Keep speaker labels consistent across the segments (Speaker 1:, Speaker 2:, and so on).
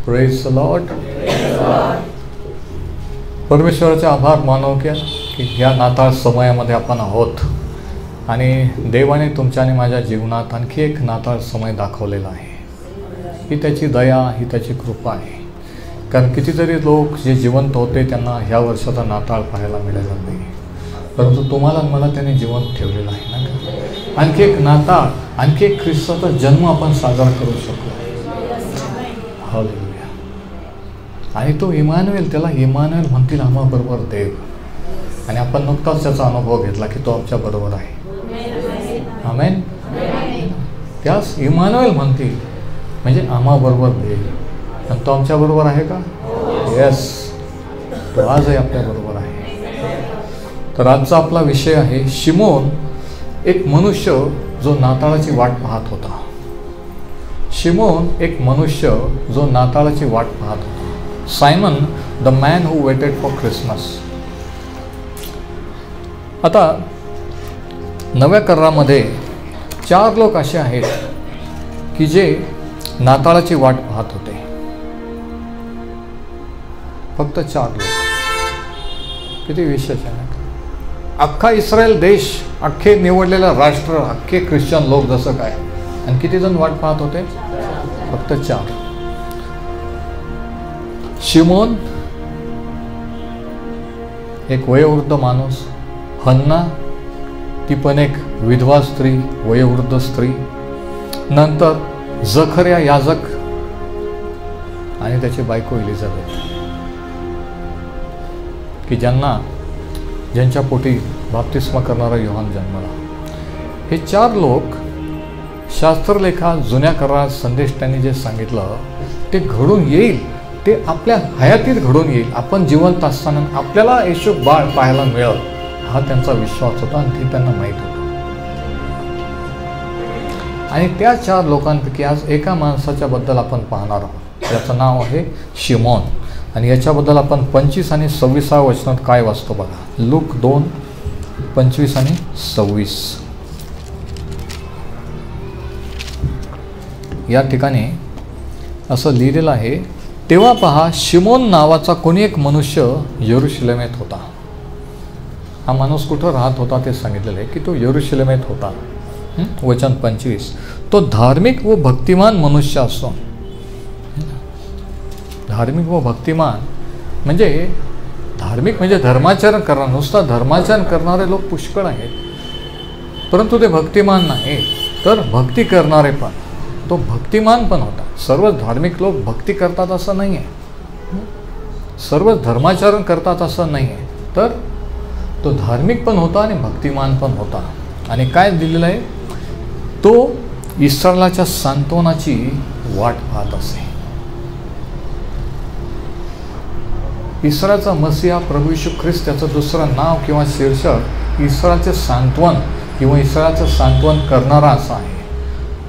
Speaker 1: Praise the Lord. परमेश्वराचे आभार मानव की ह्या नाताळ समयामध्ये आपण आहोत आणि देवाने तुमच्या आणि माझ्या जीवनात आणखी एक नाताळ समय दाखवलेला आहे. ही त्याची दया, ही त्याची कृपा आहे. कारण कितीतरी लोक जे जिवंत होते त्यांना ह्या वर्षाचा नाताळ पाहायला मिळाला नाही, परंतु तुम्हाला आणि मला त्याने जिवंत ठेवलेलं आहे ना. आणखी एक नाताळ, आणखी एक ख्रिस्ताचा जन्म आपण साजरा करू शकतो. हालेलुया. आणि तो इमानुएल, त्याला इमानुएल म्हणतील आम्हाबरोबर देव. आणि आपण नुकताच त्याचा अनुभव घेतला की तो आमच्या बरोबर आहे. आमेन. त्यास इमानुएल म्हणतील म्हणजे आम्हाबरोबर देव. आणि तो आमच्याबरोबर आहे का? येस, तो आजही आपल्याबरोबर आहे. तर आजचा आपला विषय आहे शिमोन, एक मनुष्य जो नाताळाची वाट पाहत होता. शिमोन एक मनुष्य जो नाताळाची वाट पाहत होता. Simon the man who waited for Christmas. आता नव्या करारामध्ये 4 लोक असे आहेत की जे नाताळाची वाट पाहत होते. फक्त 4 लोक. किती विशेष आहे. अख्खा इस्रायल देश, अख्खे निवडलेलं राष्ट्र, अख्खे ख्रिश्चन लोक जसं काय, आणि किती जण वाट पाहत होते? फक्त 4. शिमोन एक वयोवृद्ध माणूस, हन्ना ती पण एक विधवा स्त्री, वयोवृद्ध स्त्री, नंतर जखर्या याजक आणि त्याची बायको एलिझाबेथ, की ज्यांच्या पोटी बाप्तिस्मा करणारा योहान जन्मला. हे 4 लोक शास्त्रलेखा जुन्या करारात संदेश त्यांनी जे सांगितलं ते घडून येईल, ते आपल्या हयातीत घडून येईल. आपण जिवंत असताना आपल्याला येशू बाळ पाहायला मिळेल, हा त्यांचा विश्वास होता आणि ते त्यांना माहीत होतं. आणि त्या 4 लोकांपैकी आज एका माणसाच्या बद्दल आपण पाहणार आहोत. याचं नाव आहे शिमोन. आणि याच्याबद्दल आपण 25 आणि 26 वचनात काय वाचतो बघा. लूक 2:25 आणि 26. या ठिकाणी असं लिहिलेलं आहे, तेव्हा पहा शिमोन नावाचा कोणी एक मनुष्य यरूशलेमेत होता. हा माणूस कुठं राहत होता ते सांगितलेलं आहे की तो यरूशलेमेत होता. वचन 25, तो धार्मिक व भक्तिमान मनुष्य असतो. धार्मिक व भक्तिमान म्हणजे धर्माचरण करणार. नुसता धर्माचरण करणारे लोक पुष्कळ आहेत, परंतु ते भक्तिमान नाही. तर भक्ती करणारे पण, तो भक्तिमान पण होता. सर्वच धार्मिक लोक भक्ती करतात असं नाही आहे, सर्वच धर्माचरण करतात असं नाही आहे. तर तो धार्मिक पण होता आणि भक्तिमान पण होता. आणि काय दिलेलं आहे, तो इस्रायलाच्या सांत्वनाची वाट पाहत असे. इस्रायलचा मसीहा प्रभू येशू ख्रिस्त, त्याचं दुसरं नाव किंवा शीर्षक इस्रायलचे सांत्वन किंवा इस्रायलचं सांत्वन करणारा असा आहे.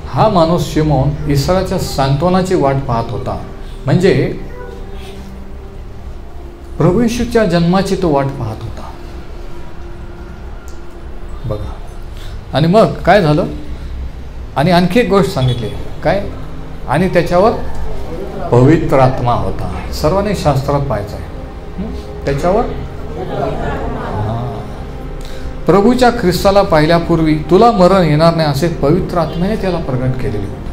Speaker 1: हा माणूस शिमोन इस्रायलच्या सांत्वनाची वाट पाहत होता. म्हणजे प्रभू येशूच्या जन्माची तो वाट पाहत होता बघा. आणि मग काय झालं, आणि आणखी एक गोष्ट सांगितली काय, आणि त्याच्यावर पवित्र आत्मा होता. सर्वांनी शास्त्रात पाहायचं आहे त्याच्यावर. प्रभूच्या ख्रिस्ताला पाहिल्यापूर्वी तुला मरण येणार नाही असे पवित्र आत्म्याने त्याला प्रगट केलेले होते.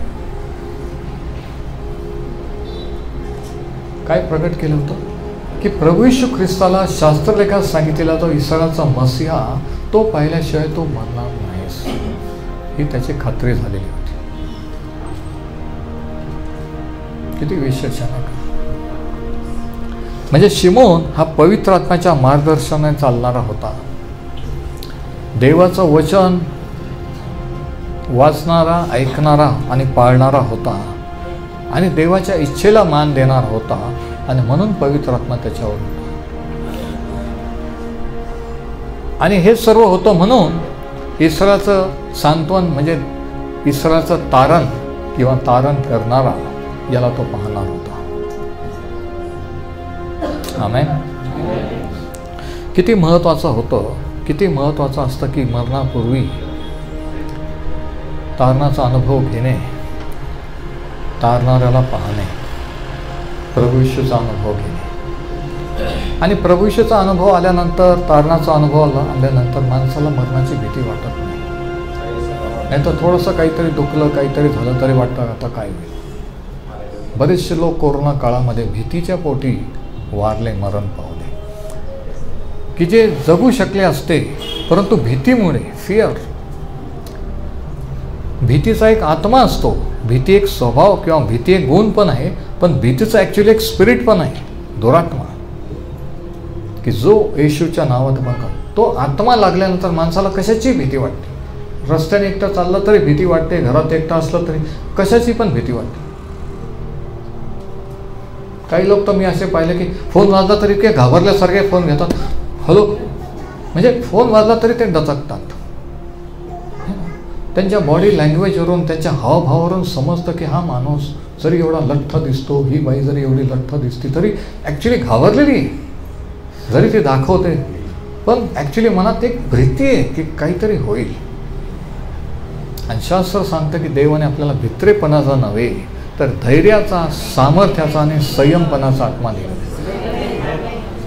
Speaker 1: काय प्रगट केलं होतं की प्रभू येशू ख्रिस्ताला शास्त्रलेखात सांगितलेला तो इस्रायलचा मसीहा, तो पाहिल्याशिवाय तो मरणार नाहीस, ही त्याची खात्री झालेली होती. किती विशेष आहे. म्हणजे शिमोन हा पवित्र आत्म्याच्या मार्गदर्शनाने चालणारा होता. देवाचं वचन वाचणारा, ऐकणारा आणि पाळणारा होता. आणि देवाच्या इच्छेला मान देणार होता. आणि म्हणून पवित्र आत्मा त्याच्यावर होता. आणि हे सर्व होतं म्हणून इस्रायलचं सांत्वन म्हणजे इस्रायलचं तारण किंवा तारण करणारा याला तो पाहणार होता. आमेन. किती महत्त्वाचं होतं, किती महत्त्वाचं असतं की मरणापूर्वी तारणाचा अनुभव घेणे, तारणाऱ्याला पाहणे. प्रभू येशूचा अनुभव घेणे. आणि प्रभू येशूचा अनुभव आल्यानंतर, तारणाचा अनुभव आल्यानंतर माणसाला मरणाची भीती वाटत नाही. नाही तर थोडंसं काहीतरी दुखलं, काहीतरी झालं तरी वाटतं आता काय होईल. बरेचसे लोक कोरोना काळामध्ये भीतीच्या पोटी वारले, मरण पावले, की जे जगू शकले असते, परंतु भीतीमुळे, फिअर, भीतीचा एक आत्मा असतो. भीती एक स्वभाव किंवा भीती एक गुण पण आहे, पण भीतीचा ॲक्च्युली एक स्पिरिट पण आहे, दुरात्मा, की जो येशूच्या नावात बघा, तो आत्मा लागल्यानंतर माणसाला कशाची भीती वाटते. रस्त्याने एकटा चाललं तरी भीती वाटते, घरात एकटा असलं तरी कशाची पण भीती वाटते. काही लोक तर मी असे पाहिले की फोन वाजला तरी काही घाबरल्यासारखे फोन घेतात, हॅलो, म्हणजे फोन वाजला तरी ते डचकतात. त्यांच्या बॉडी लँग्वेजवरून, त्यांच्या हावभावावरून समजतं की हा माणूस जरी एवढा लठ्ठ दिसतो, ही बाई जरी एवढी लठ्ठ दिसते, तरी ॲक्च्युली घाबरलेली आहे. जरी ती दाखवते, पण ॲक्च्युली मनात एक भीती आहे की काहीतरी होईल. आणि शास्त्र सांगतं की देवाने आपल्याला भित्रेपणाचा नव्हे तर धैर्याचा, सामर्थ्याचा आणि संयमपणाचा आत्मा दिला.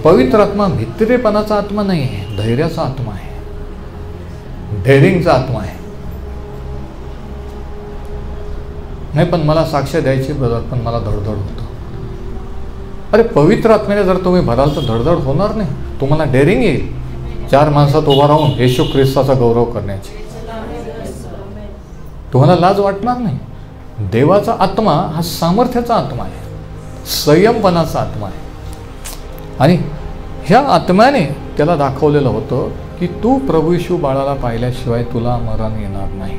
Speaker 1: पवित्र आत्मा भित्रेपणाचा आत्मा नाही आहे, धैर्याचा आत्मा आहे, डेअरिंगचा आत्मा आहे. नाही पण मला साक्ष द्यायची ब्रदर, पण मला धडधड होतं. अरे पवित्र आत्म्याने जर तुम्ही भराल तर धडधड होणार नाही, तुम्हाला डेअरिंग येईल. 4 माणसात उभा राहून येशू ख्रिस्ताचा गौरव करण्याची तुम्हाला लाज वाटणार नाही. देवाचा आत्मा हा सामर्थ्याचा आत्मा आहे, संयमपणाचा आत्मा आहे. आणि ह्या आत्म्याने त्याला दाखवलेलं होतं की तू प्रभू येशू बाळाला पाहिल्याशिवाय तुला मरण येणार नाही.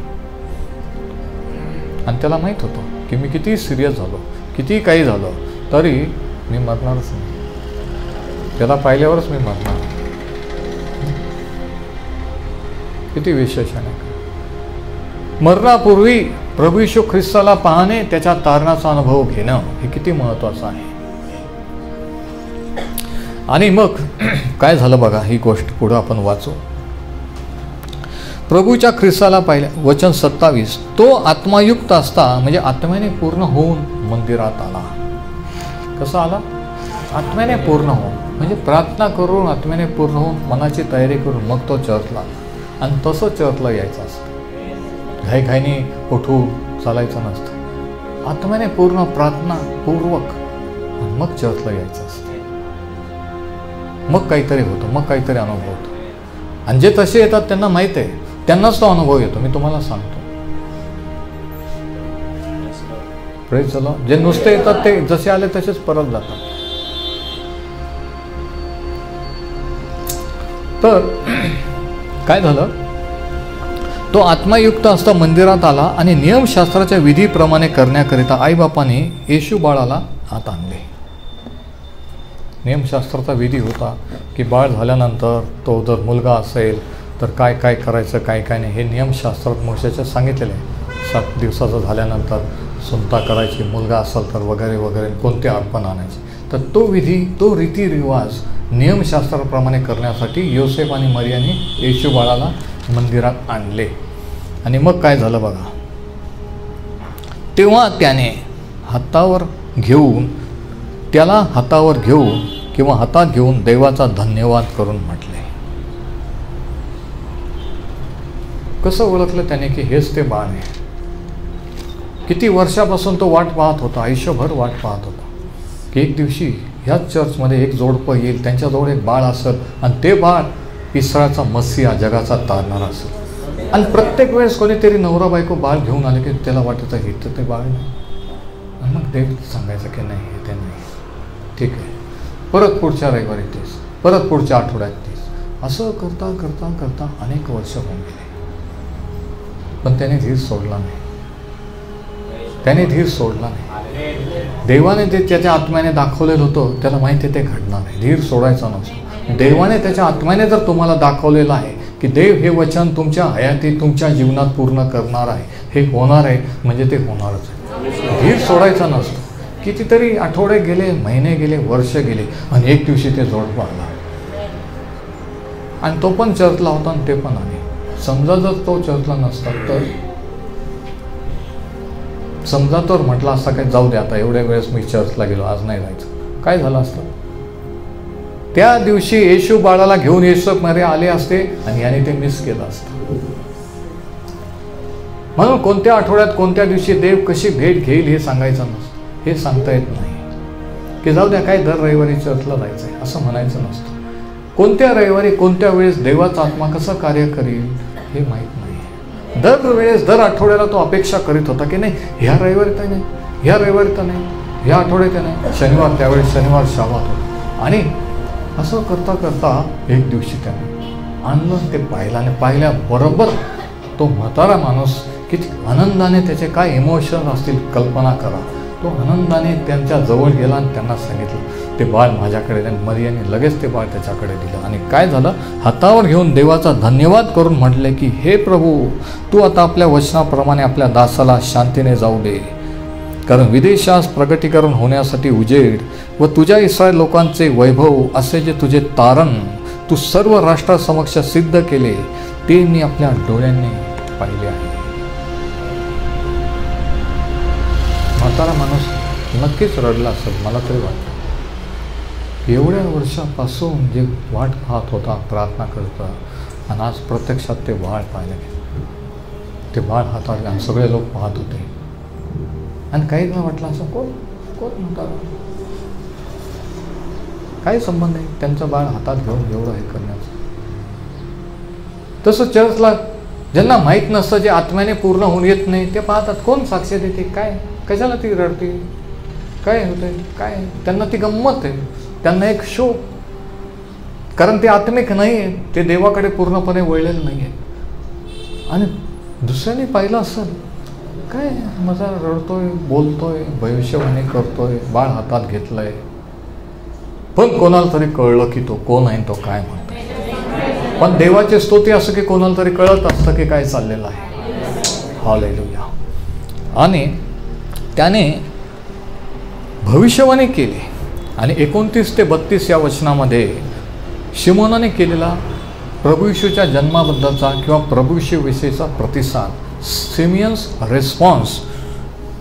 Speaker 1: आणि त्याला माहीत होतं की मी किती सिरियस झालो, किती काही झालं, तरी मी मरणारच नाही. त्याला पाहिल्यावरच मी मरणार. किती विशेष आहे. मरणापूर्वी प्रभू येशू ख्रिस्ताला पाहणे, त्याच्या तारणाचा अनुभव घेणं हे किती महत्त्वाचं आहे. आणि मग काय झालं बघा, ही गोष्ट पुढं आपण वाचू. प्रभूच्या ख्रिस्ताला पाहिल्या, वचन 27, तो आत्मायुक्त असता, म्हणजे आत्म्याने पूर्ण होऊन मंदिरात आला. कसा आला? आत्म्याने पूर्ण होऊन, म्हणजे प्रार्थना करून आत्म्याने पूर्ण होऊन मनाची तयारी करून मग तो चर्चला. आणि तसं चर्चला यायचं असतं, घाईघाईने उठून चालायचं नसतं. आत्म्याने पूर्ण प्रार्थना पूर्वक आणि मग चर्चला यायचं असतं. मग काहीतरी होतं, मग काहीतरी अनुभव होतो. आणि जे तसे येतात त्यांना माहीत आहे, त्यांनाच तो अनुभव येतो. मी तुम्हाला सांगतो, प्रेज झालं. जे नुसते येतात ते जसे आले तसेच परत जातात. तर काय झालं, तो आत्मायुक्त असता मंदिरात आला आणि नियमशास्त्राच्या विधीप्रमाणे करण्याकरिता आईबापाने येशू बाळाला आत आणले. नियमशास्त्राचा विधी होता की बाळ झाल्यानंतर तो जर मुलगा असेल तर काय काय करायचं, काय काय नाही, हे नियमशास्त्रात मोशेच्या सांगितलेलं आहे. 7 दिवसाचं झाल्यानंतर सुनता करायची, मुलगा असेल तर वगैरे वगैरे, कोणते अर्पण आणायचे. तर तो विधी, तो रीतिरिवाज नियमशास्त्राप्रमाणे करण्यासाठी योसेफ आणि मरियाने येशू बाळाला मंदिरात आणले. आणि मग काय झालं बघा, तेव्हा त्याने त्याला हातावर घेऊन किंवा हातात घेऊन देवाचा धन्यवाद करून म्हटले. कसं ओळखलं त्याने की हेच ते बाळ आहे? किती वर्षापासून तो वाट पाहत होता, आयुष्यभर वाट पाहत होता की एक दिवशी ह्याच चर्चमध्ये एक जोडपं येईल, त्यांच्याजवळ एक बाळ असेल आणि ते बाळ इस्रायलचा मसीहा, जगाचा तारणारा असेल. आणि प्रत्येक वेळेस कोणीतरी नवरा बायको बाळ घेऊन आले की त्याला वाटतं हे तर ते बाळ नाही. आणि मग देव सांगायचं की नाही, हे ते नाही, ठीक आहे. परत पुढच्या रविवारी तेच, परत पुढच्या आठवड्यात तेच, असं करता करता करता अनेक वर्ष होऊन गेले. पण त्याने धीर सोडला नाही, त्याने धीर सोडला नाही. देवाने ते त्याच्या आत्म्याने दाखवलेलं होतं, त्याला माहिती आहे ते घडणार नाही, धीर सोडायचा नसतो. देवाने त्याच्या आत्म्याने जर तुम्हाला दाखवलेलं आहे की देव हे वचन तुमच्या हयातीत, तुमच्या जीवनात पूर्ण करणार आहे, हे होणार आहे, म्हणजे ते होणारच आहे. धीर सोडायचा नसतो. कितीतरी आठवडे गेले, महिने गेले, वर्ष गेले आणि एक दिवशी ते जोडपं आला. आणि तो पण चर्चला होता आणि ते पण आले. समजा जर तो चर्चला नसता तर समजा तर म्हटलं असता काय, जाऊ दे आता एवढ्या वेळेस मी चर्चला गेलो, आज नाही जायचं, काय झालं असतं? त्या दिवशी येशू बाळाला घेऊन येशू मध्ये आले असते आणि याने ते मिस केलं असतं. म्हणून कोणत्या आठवड्यात कोणत्या दिवशी देव कशी भेट घेईल हे सांगायचं नसतं, हे सांगता येत नाही. की जाऊ द्या काय दर रविवारी चर्चला जायचंय असं म्हणायचं नसतं. कोणत्या रविवारी कोणत्या वेळेस देवाचा आत्मा कसं कार्य करील हे माहीत नाही. दरवेळेस दर आठवड्याला तो अपेक्षा करीत होता की नाही ह्या रविवारी तर नाही, ह्या रविवारी तर नाही, ह्या आठवड्यात नाही, शनिवार, त्यावेळेस शनिवार शाबात होता. आणि असं करता करता एक दिवशी त्याने आणलं, ते पाहिलं आणि पाहिल्याबरोबर तो म्हातारा माणूस किती आनंदाने, त्याचे काय इमोशन असतील कल्पना करा, तो आनंदाने त्यांच्या जवळ गेला आणि त्यांना सांगितलं ते बाळ माझ्याकडे. मरियाने लगेच ते बाळ त्याच्याकडे दिलं आणि काय झालं, हातावर घेऊन देवाचा धन्यवाद करून म्हटले की हे प्रभू, तू आता आपल्या वचनाप्रमाणे आपल्या दासाला शांतीने जाऊ दे, कारण विदेशास प्रगटीकरण होण्यासाठी उजेड व तुझ्या इस्रायल लोकांचे वैभव असे जे तुझे तारण तू सर्व राष्ट्रासमक्ष सिद्ध केले ते मी आपल्या डोळ्यांनी पाहिले आहे. म्हातारा माणूस नक्कीच रडला असेल, मला तरी वाटतं. एवढ्या वर्षापासून जे वाट पाहत होता, प्रार्थना करता, आणि आज प्रत्यक्षात ते बाळ पाहिलं, ते बाळ हातात आणि सगळे लोक पाहत होते. आणि काही नाही वाटलं असं, कोण कोण म्हातारा, काही संबंध नाही त्यांचं बाळ हातात घेऊन एवढं हे करण्याचं. तसं चर्चला ज्यांना माहीत नसतं, जे आत्म्याने पूर्ण होऊन येत नाही, ते पाहतात कोण साक्ष देते, काय कशाला ती रडते, काय होतंय, काय त्यांना ती गंमत आहे, त्यांना एक शो, कारण ते आत्मिक नाही आहे, ते देवाकडे पूर्णपणे वळलेलं नाही आहे. आणि दुसऱ्याने पाहिलं असेल काय माझा रडतोय, बोलतोय, भविष्यवाणी करतोय, बाळ हातात घेतलंय, पण कोणाला तरी कळलं की तो कोण आहे, तो काय म्हणतोय. पण देवाचे स्तोत्र असं की कोणाला तरी कळत असतं की काय चाललेलं आहे. हालेलुया. आणि त्याने भविष्यवाणी केली आणि 29 ते 32 या वचनामध्ये शिमोनाने केलेला प्रभू येशूच्या जन्माबद्दलचा किंवा प्रभू येशूविषयीचा प्रतिसाद, सिमियन्स रिस्पॉन्स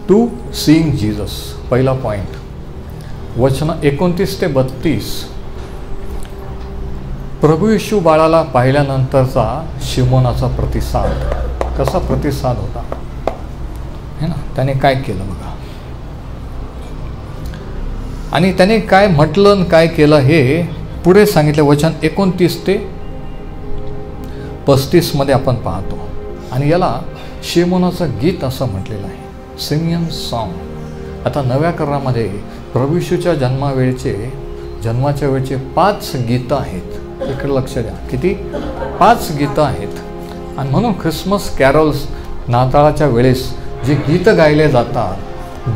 Speaker 1: टू सीइंग जीसस. पहिला पॉईंट, वचन 29 ते 32, प्रभू येशू बाळाला पाहिल्यानंतरचा शिमोनाचा प्रतिसाद. कसा प्रतिसाद होता है ना, त्याने काय केलं बघा, आणि त्याने काय म्हटलं काय केलं हे पुढे सांगितलं. वचन 29 ते 35 मध्ये आपण पाहतो. आणि याला शिमोनाचं गीत असं म्हटलेलं आहे, सिमियन सॉन्ग. आता नव्या करारामध्ये प्रभू येशूच्या जन्माच्या वेळचे 5 गीतं आहेत. इकडे लक्ष द्या, किती 5 गीतं आहेत. आणि म्हणून ख्रिसमस कॅरल्स, नाताळाच्या वेळेस जे गीतं गायले जातात,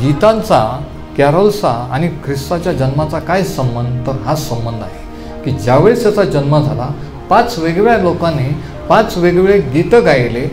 Speaker 1: गीतांचा, कॅरल्सचा आणि ख्रिस्ताच्या जन्माचा काय संबंध, तर हा संबंध आहे की ज्यावेळेस त्याचा जन्म झाला 5 वेगवेगळ्या लोकांनी 5 वेगवेगळे गीतं गायले,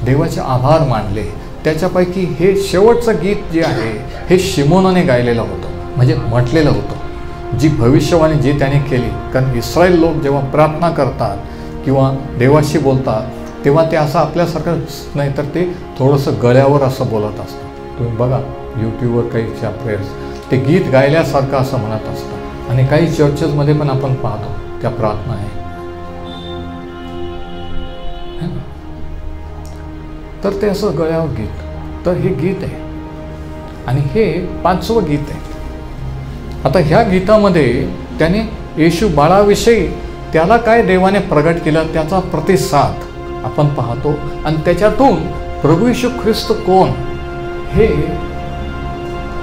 Speaker 1: देवाचे आभार मानले. त्याच्यापैकी हे शेवटचं गीत जे आहे हे शिमोनाने गायलेलं होतं, म्हणजे म्हटलेलं होतं, जी भविष्यवाणी जी त्याने केली. कारण इस्रायल लोक जेव्हा प्रार्थना करतात किंवा देवाशी बोलतात तेव्हा ते असं आपल्यासारखं नाही, तर ते थोडंसं गळ्यावर असं बोलत असतं. तुम्ही बघा यूट्यूबवर काही प्रेयर्स, ते गीत गायल्यासारखं असं म्हणत असतं. आणि काही चर्चेसमध्ये पण आपण पाहतो त्या प्रार्थना आहे, तर ते असं गळ्यावर गीत. तर हे गीत आहे आणि हे 5वं गीत आहे. आता ह्या गीतामध्ये त्याने येशू बाळाविषयी त्याला काय देवाने प्रगट केलं त्याचा प्रतिसाद आपण पाहतो. आणि त्याच्यातून प्रभू येशू ख्रिस्त कोण हे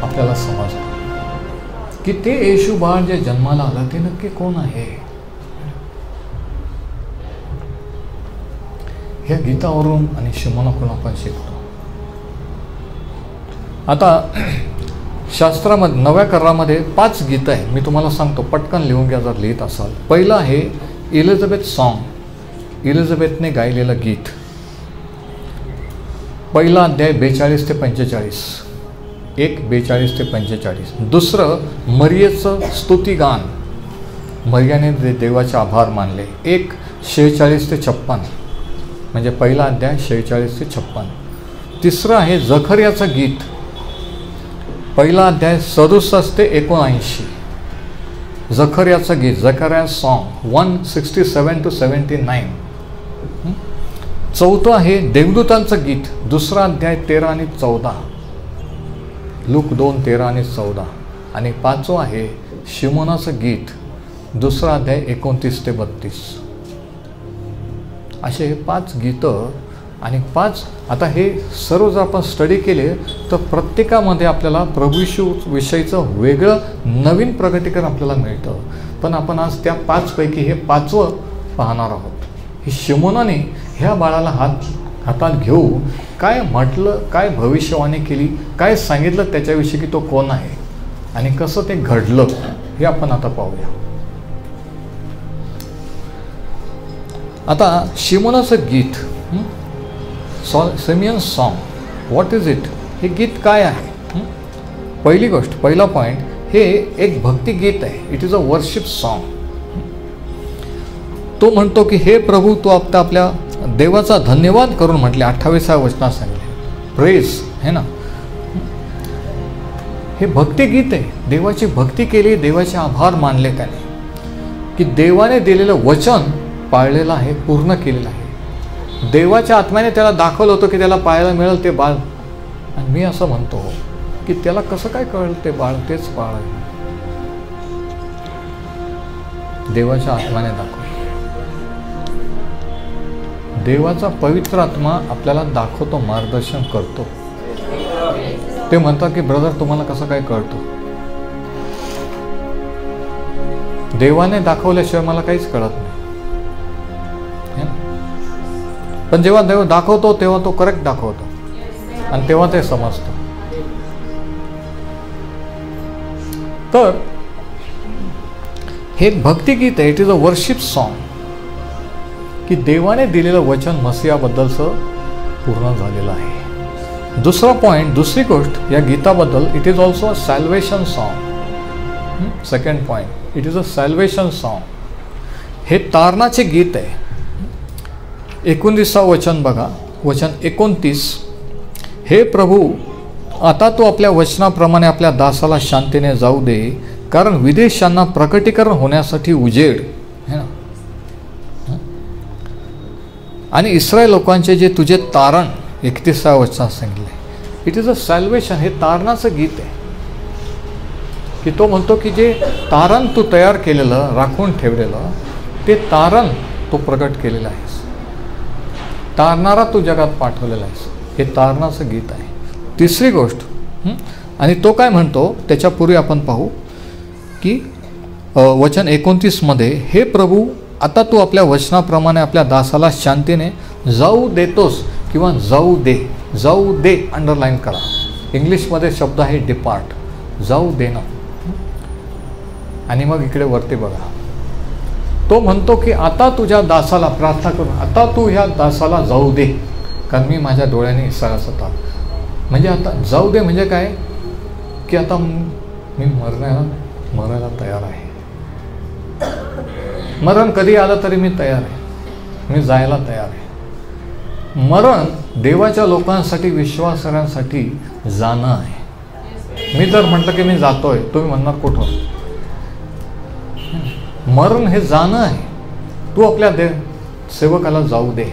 Speaker 1: आपल्याला समजतं की ते येशू बाळ जे जन्माला आलं ते नक्की कोण आहे. ह्या गीतावरून आणि शिमोनाकडून आपण शिकतो. आता शास्त्रामध्ये नव्या करारामध्ये 5 गीतं आहे. मी तुम्हाला सांगतो, पटकन लिहून घ्या जर लिहित असाल. पहिलं आहे एलिझाबेथ सॉन्ग, एलिझाबेथने गायलेलं गीत. पहिला अध्याय 42 ते 45, 1:42 ते 45. दुसरं मरियेचं स्तुतिगान, मरियाने देवाचे आभार मानले, 1:46 ते 56, म्हणजे पहिला अध्याय 46 ते 56. तिसरं आहे जखर्याचं गीत, पहिला अध्याय 67 ते 79. जखर्याचं गीत, जकरिया सॉन्ग 167 to 79. चौथं आहे देवदूतांचं गीत, दुसरा अध्याय 13 आणि 14. लूक 2, 13 आणि 14. आणि पाचवं आहे शिमोनाचं गीत, दुसरा अध्याय 29 ते 32. असे 5 गीतं आणि 5. आता हे सर्व जर आपण स्टडी केले तर प्रत्येकामध्ये आपल्याला प्रभू येशू विषयीचं वेगळं नवीन प्रगतीकरण आपल्याला मिळतं. पण आपण आज त्या 5 पैकी हे 5वं पाहणार आहोत. ही शिमोनाने ह्या बाळाला हातात घेऊ काय म्हटलं, काय भविष्यवाणी केली, काय सांगितलं त्याच्याविषयी की तो कोण आहे आणि कसं ते घडलं हे आपण आता पाहूया. आता शिमोनाचं गीत, simian song, what is it? हे गीत काय आहे? पहिली गोष्ट, पहिला पॉईंट, हे एक भक्तिगीत आहे. It is a worship song. तो म्हणतो की हे प्रभू, तू आता आपल्या देवाचा धन्यवाद करून म्हटले. 28व्या वचनात सांगितले प्रेज, है ना. हे भक्तिगीत आहे. देवाची भक्ती केली, देवाचे आभार मानले त्याने की देवाने दिलेलं वचन पाळलेलं आहे, पूर्ण केलेलं आहे. देवाच्या आत्म्याने त्याला दाखवलं होतं की त्याला पाहायला मिळेल ते बाळ. आणि मी असं म्हणतो की त्याला कसं काय कळलं ते बाळ? तेच बाळ आहे. देवाच्या आत्म्याने दाखवलं. देवाचा पवित्र आत्मा आपल्याला दाखवतो, मार्गदर्शन करतो. ते म्हणतात की ब्रदर तुम्हाला कसं काय कळतं? देवाने दाखवल्याशिवाय मला काहीच कळत नाही. पण जेव्हा देव दाखवतो तेव्हा तो करेक्ट दाखवतो आणि तेव्हा ते समजतं. तर हे एक भक्तिगीत आहे. It is a worship song की देवाने दिलेलं वचन मसीहाबद्दलचं पूर्ण झालेलं आहे. दुसरा पॉईंट, दुसरी गोष्ट या गीताबद्दल, it is also a salvation song. Second point, it is a salvation song. हे तारणाचे गीत आहे. 29 वचन बघा, वचन 29. हे प्रभू, आता तू आपल्या वचनाप्रमाणे आपल्या दासाला शांतीने जाऊ दे, कारण विदेशांना प्रकटीकरण होण्यासाठी उजेड है ना, आणि इस्रायल लोकांचे जे तुझे तारण 31व्या वचनात सांगितले. It is a salvation. हे तारणाचं गीत आहे की तो म्हणतो की जे तारण तू तयार केलेलं, राखून ठेवलेलं, ते तारण तो प्रकट केलेलं आहेस. तारणारा तू जगात पाठवलेला आहेस. हे तारणाचं गीत आहे. तिसरी गोष्ट, आणि तो काय म्हणतो त्याच्यापूर्वी आपण पाहू की वचन 29 मध्ये, हे प्रभू, आता तू आपल्या वचनाप्रमाणे आपल्या दासाला शांतीने जाऊ देतोस किंवा जाऊ दे. जाऊ दे अंडरलाईन करा. इंग्लिशमध्ये शब्द आहे डिपार्ट, जाऊ देणं. आणि मग इकडे वरती बघा, तो म्हणतो की आता तुझ्या दासाला, प्रार्थना करून, आता तू ह्या दासाला जाऊ दे, कारण मी माझ्या डोळ्याने इस्रायलाचा ताप. म्हणजे आता जाऊ दे म्हणजे काय की आता मी मरायला तयार आहे. मरण कधी आलं तरी मी तयार आहे, मी जायला तयार आहे. मरण देवाच्या लोकांसाठी, विश्वासाऱ्यांसाठी जाणं आहे. मी जर म्हटलं की मी जातोय, तुम्ही म्हणणार कुठं? मरण हे जाणं आहे. तू आपल्या सेवकाला जाऊ दे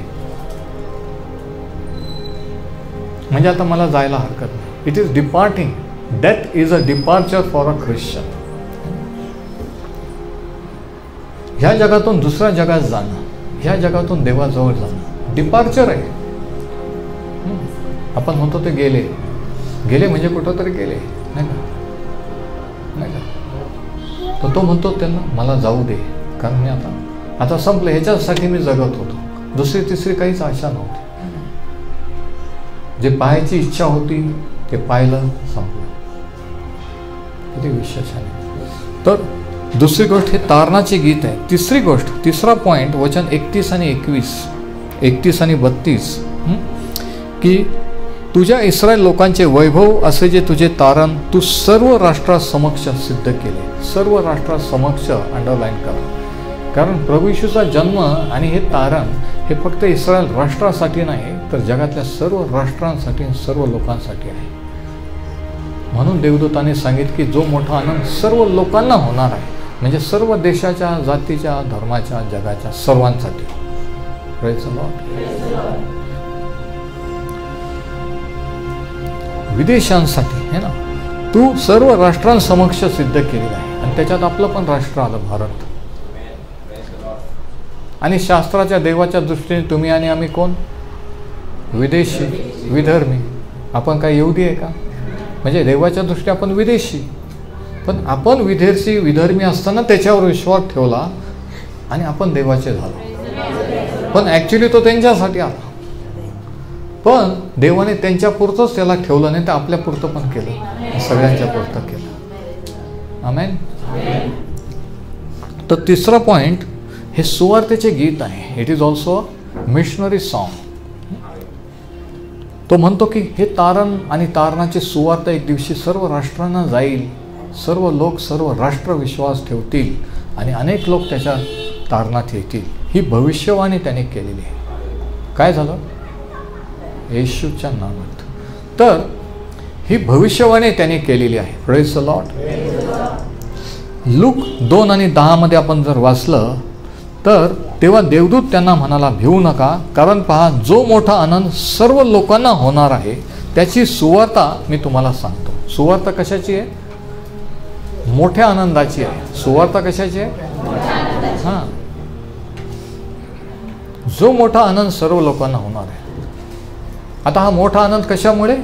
Speaker 1: म्हणजे आता मला जायला हरकत नाही. It is departing. Death is a departure for a Christian. ह्या जगातून दुसऱ्या जगात जाणं, ह्या जगातून देवाजवळ जाणं डिपार्चर आहे. आपण म्हणतो ते गेले म्हणजे कुठं तरी गेले, नाही का? नाही का? तर तो म्हणतो त्यांना मला जाऊ दे, कारण मी आता संपलं. ह्याच्यासाठी मी जगत होतो. दुसरी तिसरी काहीच आशा नव्हती. जे पाहायची इच्छा होती ते पाहिलं, संपलं. किती विशेष आहे. तर दुसरी गोष्ट हे तारणाचे गीत आहे. तिसरी गोष्ट, तिसरा पॉईंट, वचन 31 आणि 21, 31 आणि 32, की तुझ्या इस्रायल लोकांचे वैभव असे जे तुझे तारण तू सर्व राष्ट्रासमक्ष सिद्ध केले. सर्व राष्ट्रासमक्ष अंडरलाईन करा. कारण प्रभू येशूचा जन्म आणि हे तारण हे फक्त इस्रायल राष्ट्रासाठी नाही, तर जगातल्या सर्व राष्ट्रांसाठी, सर्व लोकांसाठी आहे. म्हणून देवदूताने सांगितले की जो मोठा आनंद सर्व लोकांना होणार आहे, म्हणजे सर्व देशाच्या, जातीच्या, धर्माच्या, जगाच्या सर्वांसाठी. Praise the Lord. विदेशांसाठी है ना, तू सर्व राष्ट्रांसमक्ष सिद्ध केलेला आहे. आणि त्याच्यात आपलं पण राष्ट्र आलं, भारत. आणि शास्त्राच्या देवाच्या दृष्टीने तुम्ही आणि आम्ही कोण? विदेशी, विधर्मी. आपण काय यहुदी आहे का? म्हणजे देवाच्या दृष्टीने आपण विदेशी, पण आपण विधर्मी असताना त्याच्यावर विश्वास ठेवला आणि आपण देवाचे झालो. पण ॲक्च्युली तो त्यांच्यासाठी आला, पण देवाने त्यांच्या पुरतंच त्याला ठेवलं नाही, तर आपल्या पुरतं पण केलं, सगळ्यांच्या पुरतं केलं. आमेन. तर तिसरा पॉईंट हे सुवार्तेचे गीत आहे. It is also missionary song. तो म्हणतो की हे तारण आणि तारणाचे सुवार्ता एक दिवशी सर्व राष्ट्रांना जाईल, सर्व लोक, सर्व राष्ट्र विश्वास ठेवतील आणि अनेक लोक त्याच्या तारणात येतील. ही भविष्यवाणी त्याने केलेली आहे. काय झालं? येशूच्या नावात. तर ही भविष्यवाणी त्याने केलेली आहे. Praise the Lord. लूक 2 आणि 10 मध्ये आपण जर वाचलं तर तेव्हा देवदूत त्यांना म्हणाला, भिवू नका, कारण पहा जो मोठा आनंद सर्व लोकांना होणार आहे त्याची सुवार्ता मी तुम्हाला सांगतो. सुवार्ता कशाची आहे? मोठ्या आनंदाची आहे. सुवार्ता कशाची आहे? हां, जो मोठा आनंद सर्व लोकांना होणार आहे. आता हा मोठा आनंद कशामुळे?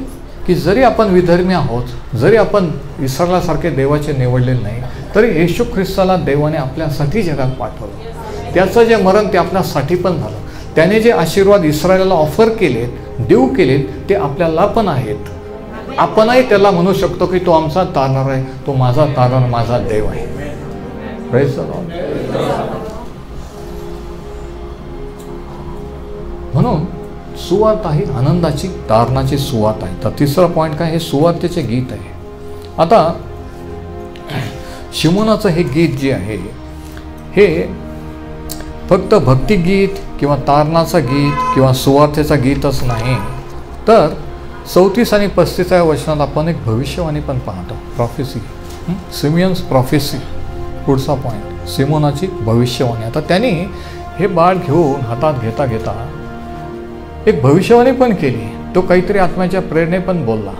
Speaker 1: की जरी आपण विधर्मी आहोत, जरी आपण इस्रायलासारखे देवाचे निवडलेले नाही, तरी येशू ख्रिस्ताला देवाने आपल्यासाठी जगात पाठवलं. त्याचं जे मरण ते आपल्यासाठी पण झालं. त्याने जे आशीर्वाद इस्रायलाला ऑफर केलेत, देऊ केलेत, ते आपल्याला पण आहेत. आपणही त्याला म्हणू शकतो की तो आमचा तारणार आहे, तो माझा तारणार, माझा देव आहे. Praise the Lord. म्हणून सुवार्ता ही आनंदाची, तारणाची सुवार्ता आहे. तर तिसरा पॉईंट काय? हे सुवार्तेचे गीत आहे. आता शिमोनाचं हे गीत जे आहे हे फक्त भक्तिगीत किंवा तारणाचं गीत किंवा सुवार्थेचं गीतच नाही, तर 34 आणि 35व्या वचनात आपण एक भविष्यवाणी पण पाहतो. प्रॉफेसी, सिमियन्स प्रॉफेसी. पुढचा पॉईंट सिमोनाची भविष्यवाणी. आता त्यांनी हे बाळ घेऊन हातात घेता घेता एक भविष्यवाणी पण केली. तो काहीतरी आत्म्याच्या प्रेरणे पण बोलला.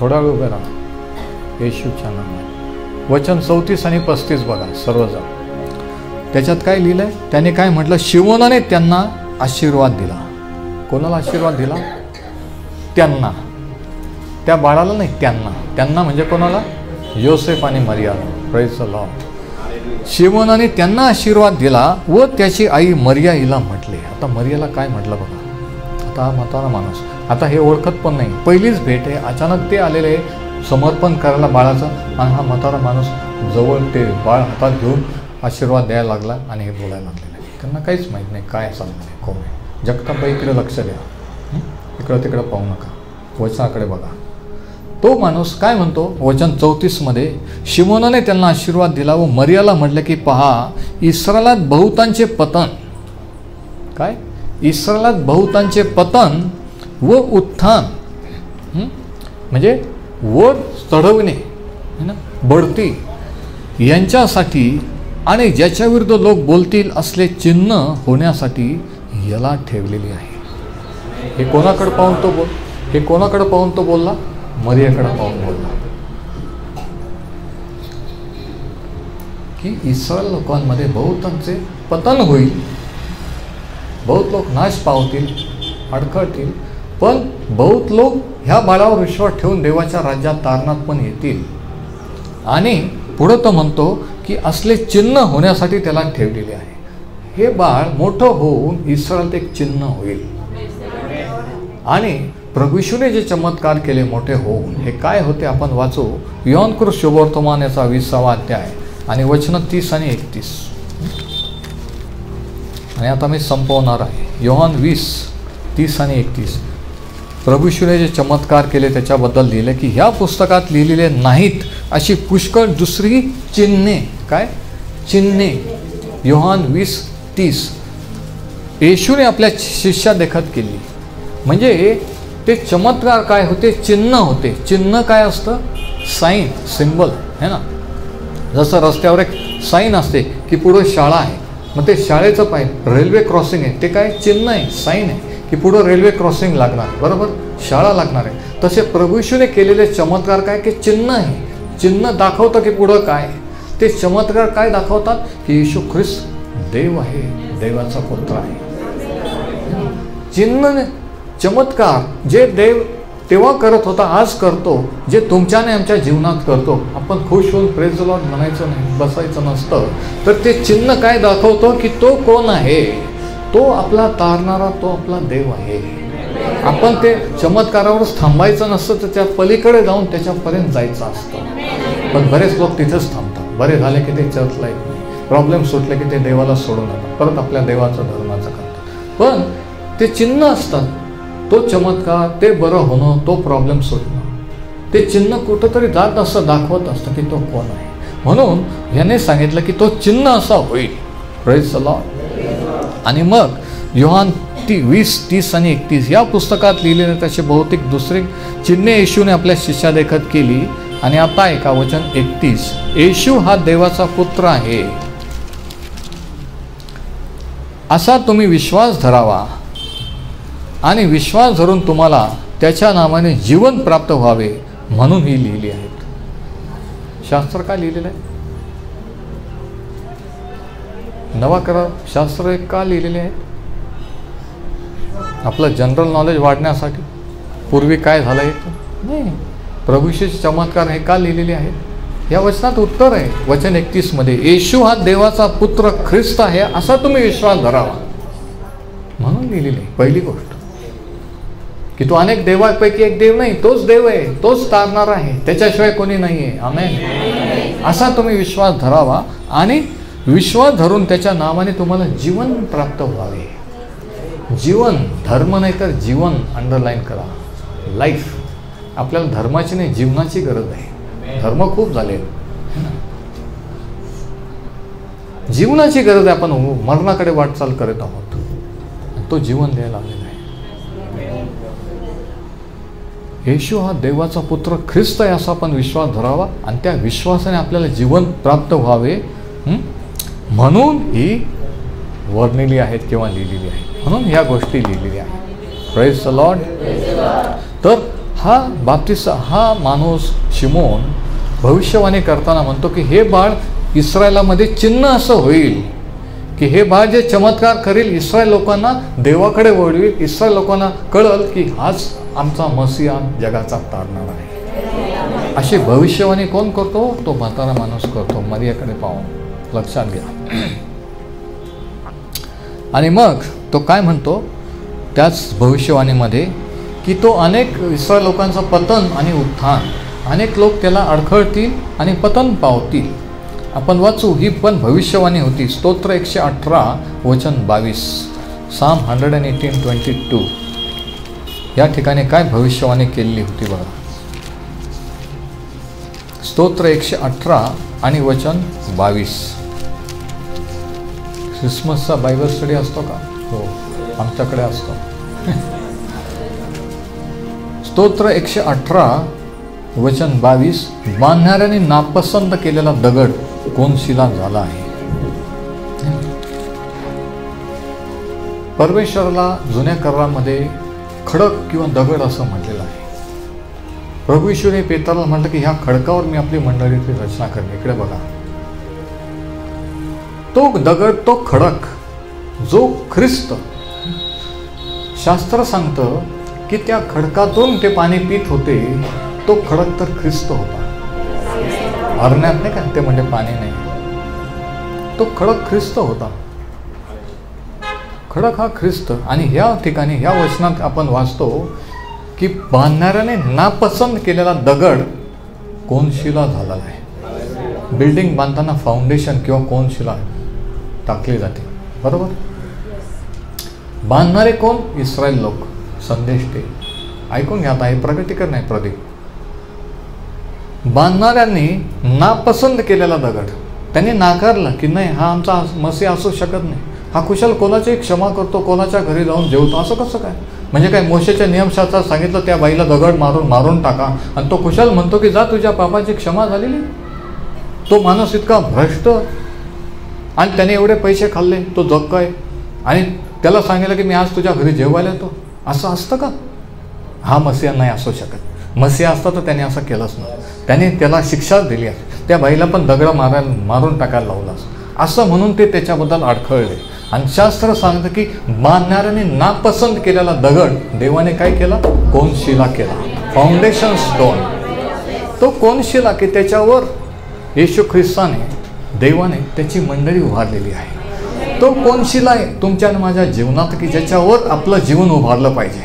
Speaker 1: थोडा वेळ उभे राहा. येशूच्या नावाने वचन 34 आणि 35 बघा सर्वजण. त्याच्यात काय लिहिलंय? त्याने काय म्हटलं? शिमोनाने त्यांना आशीर्वाद दिला. कोणाला आशीर्वाद दिला? त्यांना. त्या बाळाला नाही, त्यांना. त्यांना म्हणजे कोणाला? योसेफ आणि मरियाला. Praise the lord. शिमोनाने त्यांना आशीर्वाद दिला व त्याची आई मरिया हिला म्हटले. आता मरियाला काय म्हटलं बघा. आता म्हातारा माणूस, आता हे ओळखत पण नाही, पहिलीच भेट आहे, अचानक ते आलेले समर्पण करायला बाळाचं, आणि हा म्हातारा माणूस जवळ ते बाळ हातात घेऊन आशीर्वाद द्यायला लागला आणि हे बोलायला लागलेलं आहे. त्यांना काहीच माहीत नाही काय चाललं आहे, कोण आहे. जगताबाई इकडे लक्ष द्या, इकडं तिकडं पाहू नका, वचनाकडे बघा. तो माणूस काय म्हणतो वचन 34 मध्ये? शिमोनाने त्यांना आशीर्वाद दिला व मरियाला म्हटलं की पहा, इस्रायलात बहुतांचे पतन. काय? इस्रायलात बहुतांचे पतन व उत्थान, म्हणजे वर चढवणे, बढती, यांच्यासाठी आणि ज्याच्या विरुद्ध लोक बोलतील असले चिन्ह होण्यासाठी याला ठेवलेली आहे. हे कोणाकडे पाहून तो बोल? हे कोणाकडे पाहून तो बोलला? मरियाकडे पाहून बोलला की इस्रायल लोकांमध्ये बहुतांचे पतन होईल, बहुत लोक नाश पावतील, अडखळतील, पण बहुत लोक ह्या बाळावर विश्वास ठेवून देवाच्या राज्यात तारणात पण येतील. आणि पुढं तो म्हणतो की असले चिन्ह होण्यासाठी त्याला ठेवलेले आहे. हे बाळ मोठं होऊन इस्रायलात एक चिन्ह होईल. आणि प्रभू येशूने जे चमत्कार केले मोठे होऊन, हे काय होते आपण वाचू. योहान कृत शुभवर्तमान याचा 20वा अध्याय आणि वचन 30 आणि 31. आणि आता मी संपवणार आहे. योहान 20:30 आणि 31. प्रभू येशूने जे चमत्कार केले त्याच्याबद्दल लिहिले की ह्या पुस्तकात लिहिलेले नाहीत अशी पुष्कळ दुसरी चिन्हे. काय चिन्हे? योहान 20:30. येशूने आपल्या शिष्या देखत केली. म्हणजे ते चमत्कार काय होते? चिन्ह होते. चिन्ह काय असतं? साईन, सिम्बल है ना. जसं रस्त्यावर एक साईन असते की पुढं शाळा आहे, मग ते शाळेचं पाहिजे. रेल्वे क्रॉसिंग आहे, ते काय? चिन्ह आहे, साईन आहे की पुढं रेल्वे क्रॉसिंग लागणार, बरोबर, शाळा लागणार आहे. तसे प्रभू येशूने केलेले चमत्कार काय? की चिन्ह आहे. चिन्ह दाखवतं की पुढं काय. ते चमत्कार काय दाखवतात? की येशू ख्रिस्त देव आहे, देवाचा पुत्र आहे. चिन्ह, चमत्कार जे देव तेव्हा करत होता, आज करतो, जे तुमच्याने आमच्या जीवनात करतो. आपण खुश होऊन प्रेज द लॉर्ड म्हणायचं नाही, बसायचं नसतं. तर ते चिन्ह काय दाखवतो? की तो कोण आहे? तो आपला तारणारा, तो आपला देव आहे. आपण ते चमत्कारावरच थांबायचं नसतं, तर त्या पलीकडे जाऊन त्याच्यापर्यंत जायचं असतं. पण बरेच लोक तिथेच थांबतात. बरे झाले की ते चर्चला येत नाही, प्रॉब्लेम सुटले की ते देवाला सोडून जातात, परत आपल्या देवाचं धर्माचं करतात. पण ते चिन्ह असतात, तो चमत्कार, ते बरं होणं, तो प्रॉब्लेम सुटणं, ते चिन्ह कुठंतरी जात असतं, दाखवत असतं की तो कोण आहे. म्हणून याने सांगितलं की तो चिन्ह असा होईल. Praise the Lord. आणि मग योहान 20, 30 आणि 31 या पुस्तकात लिहिलेले त्याचे बहुतेक दुसरे चिन्हे येशूने आपल्या शिष्यादेखत केली. आणि आता एका वचन 31, येशू हा देवाचा पुत्र आहे असा तुम्ही विश्वास धरावा, आणि विश्वास धरून तुम्हाला त्याच्या नावाने जीवन प्राप्त व्हावे म्हणून ही लिहिली आहेत. शास्त्र काय लिहिलेलं आहे? नवा करार शास्त्र का लिहिलेले आहेत? आपलं जनरल नॉलेज वाढण्यासाठी. पूर्वी काय झालं आहे नाही, प्रभूचे चमत्कार हे का लिहिलेले आहेत? या वचनात उत्तर आहे. वचन 31 मध्ये, येशू हा देवाचा पुत्र ख्रिस्त आहे असा तुम्ही विश्वास धरावा म्हणून लिहिलेली आहे. पहिली गोष्ट की तो अनेक देवांपैकी एक देव नाही, तोच देव आहे, तोच तारणारा आहे, त्याच्याशिवाय कोणी नाही आहे. आमेन. असा तुम्ही विश्वास धरावा, आणि विश्वास धरून त्याच्या नावाने तुम्हाला जीवन प्राप्त व्हावे. जीवन, धर्म नाही तर जीवन. अंडरलाईन करा. लाईफ. आपल्याला धर्माची नाही, जीवनाची गरज आहे. धर्म खूप झाले, जीवनाची गरज आहे. आपण मरणाकडे वाटचाल करत आहोत, तो जीवन द्यायला आलेला आहे. येशू हा देवाचा पुत्र ख्रिस्त आहे असा आपण विश्वास धरावा, आणि त्या विश्वासाने आपल्याला जीवन प्राप्त व्हावे म्हणून ही वर्णिली आहेत किंवा लिहिलेली आहेत. म्हणून ह्या गोष्टी लिहिलेल्या आहेत. Praise the Lord. तर हा बाप्तिस्ता, हा माणूस शिमोन भविष्यवाणी करताना म्हणतो की हे बाळ इस्रायलामध्ये चिन्ह असं होईल, की हे बाळ जे चमत्कार करेल, इस्रायल लोकांना देवाकडे वळवेल, इस्रायल लोकांना कळल की हाच आमचा मसीहा, जगाचा तारणारा आहे. अशी भविष्यवाणी कोण करतो? तो म्हातारा माणूस करतो, मरियाकडे पाहून. लक्षात घ्या. आणि मग तो काय म्हणतो त्याच भविष्यवाणीमध्ये, की तो अनेक इस्रायल लोकांचं पतन आणि उत्थान, अनेक लोक त्याला अडखळतील आणि पतन पावतील. आपण वाचू, ही पण भविष्यवाणी होती. स्तोत्र 118 वचन 22, साम 118:22 या ठिकाणी काय भविष्यवाणी केलेली होती बघा. स्तोत्र 118 आणि वचन 22. ख्रिसमसचा बायबल स्टडी असतो का? हो, आमच्याकडे असतो. स्तोत्र 118 वचन 22, बांधणाऱ्याने नापसंत केलेला दगड कोनशिला झाला आहे. परमेश्वराला जुन्या करारामध्ये खडक किंवा दगड असं म्हटलेलं आहे. प्रभू येशूने पेत्राला म्हटलं की ह्या खडकावर मी आपली मंडळीची रचना करणे. इकडे बघा, तो दगड, तो खडक जो ख्रिस्त, शास्त्र सांगतं की त्या खडकातून ते पाणी पित होते. तो खडक तर ख्रिस्त होता. हरण्यात नाही का ते म्हणजे पाणी नाही, तो खडक ख्रिस्त होता. खडक हा ख्रिस्त. आणि ह्या ठिकाणी ह्या वचनात आपण वाचतो की बांधणाऱ्याने नापसंत केलेला दगड कोनशिला झालेला आहे. बिल्डिंग बांधताना फाउंडेशन किंवा कोनशिला टाकली जाते, बरोबर. बांधणारे कोण? इस्रायल लोक. संदेश ते ऐकून घ्या. आता हे प्रगतीकर नाही, प्रदीप. बांधणाऱ्यांनी नापसंत केलेला दगड, त्यांनी नाकारलं की नाही, हा आमचा मसीह असू शकत नाही. हा कुशल कोणाची क्षमा करतो, कोणाच्या घरी जाऊन जेवतो, असं कसं काय? म्हणजे काय मोशेच्या नियमशास्त्रात सांगितलं त्या बाईला दगड मारून टाका, आणि तो कुशल म्हणतो की जा तुझ्या पापाची क्षमा झालेली? तो माणूस इतका भ्रष्ट, आणि त्याने एवढे पैसे खाल्ले, तो जग आहे, आणि त्याला सांगितलं की मी आज तुझ्या घरी जेवायला येतो. असं असतं का? हा मसीहा नाही असू शकत. मसीहा असता तर त्याने असं केलंच नाही. त्याने त्याला शिक्षा दिली आहे, त्या बाईला पण दगड मारून टाकायला लावला असं म्हणून ते त्याच्याबद्दल अडखळले. आणि शास्त्र सांगतं की बांधणाऱ्याने नापसंत केलेला दगड देवाने काय केला? कोनशिला केला, फाउंडेशन स्टोन. तो कोनशिला की त्याच्यावर येशू ख्रिस्ताने, देवाने त्याची मंडळी उभारलेली आहे. तो कोनशिला आहे तुमच्या आणि माझ्या जीवनात की ज्याच्यावर आपलं जीवन उभारलं पाहिजे.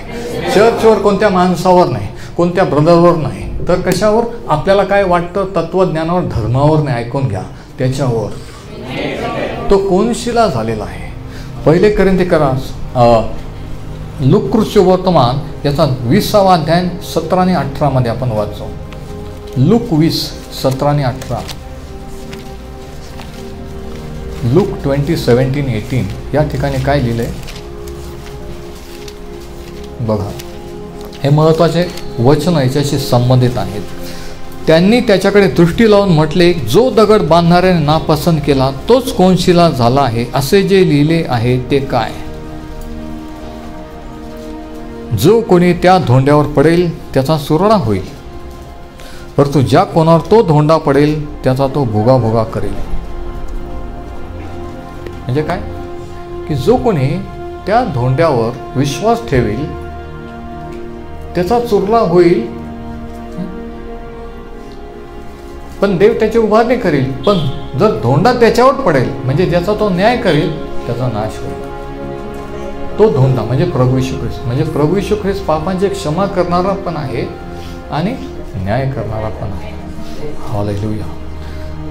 Speaker 1: चर्चवर, कोणत्या माणसावर नाही, कोणत्या ब्रदरवर नाही, तर कशावर? आपल्याला काय वाटतं तत्वज्ञानावर, धर्मावर नाही, ऐकून घ्या, त्याच्यावर तो कोनशिला झालेला आहे. पहिले कोरिन्थीकरा लूक वर्तमान याचा 20वा अध्याय 17 आणि 18 मध्ये आपण वाचतो. लूक 20, 17 आणि 18. लूक 20:17-18 या ठिकाणी काय लिहिलंय बघा. हे महत्त्वाचे वचन याच्याशी संबंधित आहेत. त्यांनी त्याच्याकडे दृष्टी लावून म्हटले, जो दगड बांधणाऱ्याने नापसंत केला तोच कोनशिला झाला आहे, असे जे लिहिले आहे ते काय? जो कोणी त्या धोंड्यावर पडेल त्याचा सुरडा होईल, परंतु ज्या कोणावर तो धोंडा पडेल त्याचा तो भुगा करेल. म्हणजे काय? की जो कोणी त्या धोंड्यावर विश्वास ठेवेल त्याचा चुरला होईल, पण देव त्याची उभारणी करेल. पण जर धोंडा त्याच्यावर पडेल म्हणजे ज्याचा तो न्याय करेल त्याचा नाश होईल. तो धोंडा म्हणजे प्रभू येशू ख्रिस्त. म्हणजे प्रभू येशू ख्रिस्त पापांची क्षमा करणारा पण आहे आणि न्याय करणारा पण आहे. हालेलुया.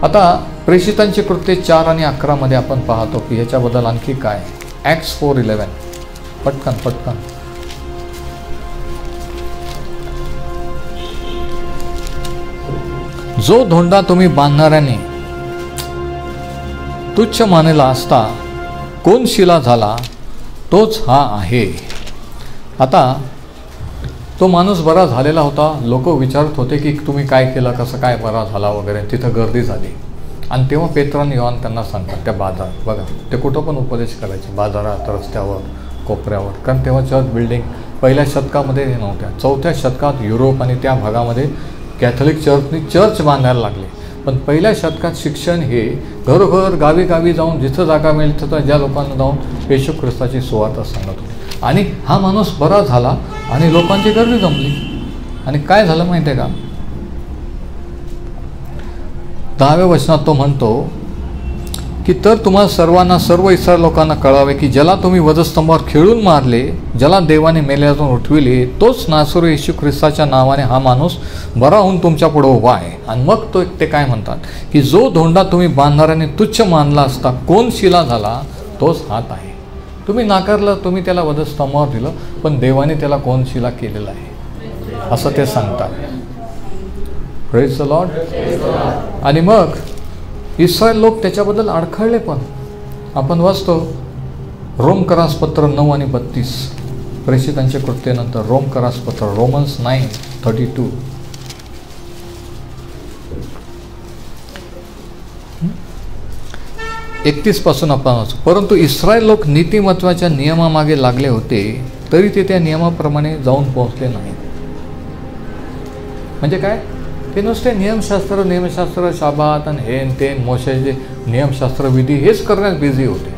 Speaker 1: आता प्रेषितांची कृत्ये 4 आणि 11 मध्ये आपण पाहतो की ह्याच्याबद्दल आणखी काय. ॲक्ट्स 4:11 पटकन. जो धोंडा तुम्ही बांधणाऱ्याने तुच्छ मानला असता कोनशिला झाला तोच हा आहे. आता तो माणूस बरा झालेला होता. लोक विचारत होते की तुम्ही काय केलं, कसं काय बरा झाला वगैरे. तिथं गर्दी झाली आणि तेव्हा पेत्र आणि योहान त्यांना सांगतात त्या बाजारात. बघा, ते कुठं पण उपदेश करायचे, बाजारात, रस्त्यावर, कोपऱ्यावर. कारण तेव्हा चर्च बिल्डिंग पहिल्या शतकामध्ये नव्हत्या. 4थ्या शतकात युरोप आणि त्या भागामध्ये कॅथलिक चर्च बांधायला लागले. पण पहिल्या शतकात शिक्षण हे घरोघर, गावी जाऊन जिथं जागा मिळेल तिथं ज्या लोकांना जाऊन येशू ख्रिस्ताची सुवार्ता सांगत होते. आणि हा माणूस बरा झाला आणि लोकांची गर्दी जमली. आणि काय झालं माहिती आहे का? 10व्या वचनात तो म्हणतो की तर तुम्हाला सर्वांना, सर्व इस्रायल लोकांना कळावे की ज्याला तुम्ही वधस्तंभावर खिळून मारले, ज्याला देवाने मेल्यातून उठविले, तोच नासरी येशू ख्रिस्ताच्या नावाने हा माणूस बरा होऊन तुमच्या पुढे उभा आहे. आणि मग ते काय म्हणतात की जो धोंडा तुम्ही बांधणाऱ्याने तुच्छ मानला असता कोनशिला झाला तोच हात आहे. तुम्ही नाकारलं, तुम्ही त्याला वधस्तंभावर दिलं, पण देवाने त्याला कोनशिला केलेला आहे असं ते सांगतात. Praise the Lord. आणि मग इस्रायल लोक त्याच्याबद्दल अडखळले. पण आपण वाचतो रोमकरासपत्र 9 आणि 32. प्रेषितांच्या कृत्येनंतर रोमकरासपत्र, रोमन्स 9:32. पासून आपण वाचू. परंतु इस्रायल लोक नीतिमत्वाच्या नियमामागे लागले होते, तरी ते त्या नियमाप्रमाणे जाऊन पोहोचले नाही. म्हणजे काय? ते नुसते नियमशास्त्र, शाबात आणि हे ते मोशेचे नियमशास्त्र, विधी हेच करण्यात बिझी होते.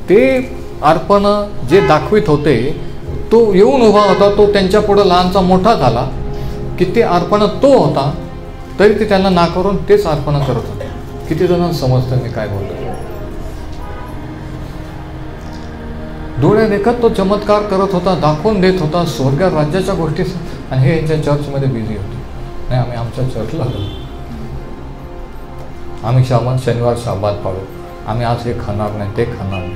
Speaker 1: ते अर्पण जे दाखवित होते, तो येऊन उभा होता, तो त्यांच्या पुढं लहानचा मोठा झाला की ते अर्पण तो होता, तरी ते त्यांना नाकारून तेच अर्पण करत होते. किती जणांना समजतं मी काय बोलतो? डोळ्या देखत तो चमत्कार करत होता, दाखवून देत होता स्वर्ग राज्याच्या गोष्टी. आणि हे यांच्या चर्चमध्ये बिझी होते. नाही, आम्ही आमच्या चर्चला आलो, आम्ही शनिवार शाबात पाळू, आम्ही आज हे खाणार नाही, ते खाणार नाही.